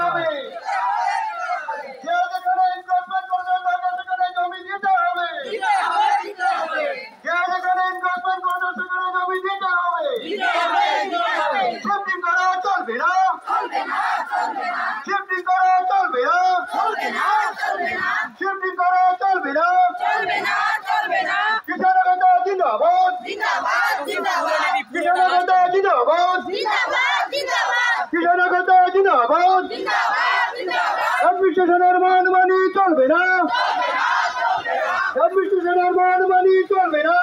হবে। যে যেখানে ইনভেস্টমেন্ট করবে তাকে সেখানে জমি দিতে হবে। যে যেখানে ইনভেস্টমেন্ট করবে সেখানে জমি দিতে হবে। শিফটিং করা চলবে না, শিফটিং করা চলবে না, শিফটিং করা চলবে না। কিষাণ নেতা জিন্দাবাদ, কিষাণ নেতা জিন্দাবাদ, কিষাণ নেতা জিন্দাবাদ। অ্যাডমিনিস্ট্রেশনের মানমানি চলবে না, অ্যাডমিনিস্ট্রেশনের মানমানি চলবে না,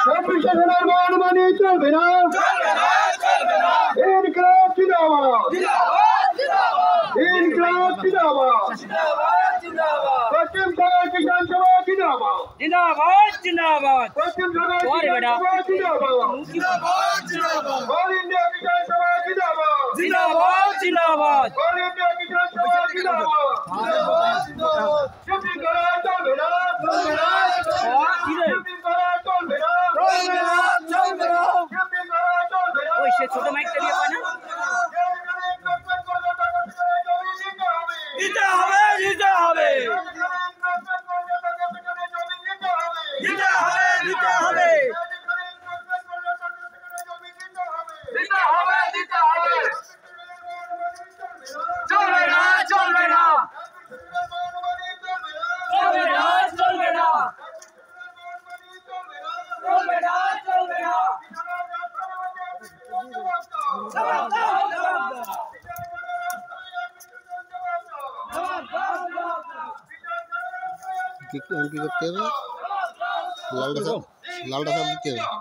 অ্যাডমিনিস্ট্রেশনের মানমানি চলবে না। ইনকলাব জিন্দাবাদ, ইনকলাব জিন্দাবাদ, পশ্চিম সাগর কিষাণ সভা জিন্দাবাদ, जिंदाबाद जिंदाबाद পশ্চিম সাগর কিষাণ সভা জিন্দাবাদ, অল ইন্ডিয়া কিষাণ সভা জিন্দাবাদ, जिंदाबाद जिंदाबाद অল ইন্ডিয়া কিষাণ সভা জিন্দাবাদ। শিফটিং করা চলবে না, শিফটিং করা চলবে না, শিফটিং করা চলবে না। ওই সে ছোট মাইকটা দিয়ে কয় না যে যেখানে ইনভেস্টমেন্ট করবে তাকে সেখানে জমি দিতে হবে। দিতে হবে দিতে হবে যে যেখানে ইনভেস্টমেন্ট করবে তাকে সেখানে জমি দিতে হবে। দিতে হবে দিতে হবে যে যেখানে ইনভেস্টমেন্ট করবে তাকে সেখানে জমি দিতে হবে। দিতে হবে দিতে হবে চলবে না চলবে না চলবে না চলবে না চলবে না চলবে না কি করতে হবে? লালটা সব দিতে হবে।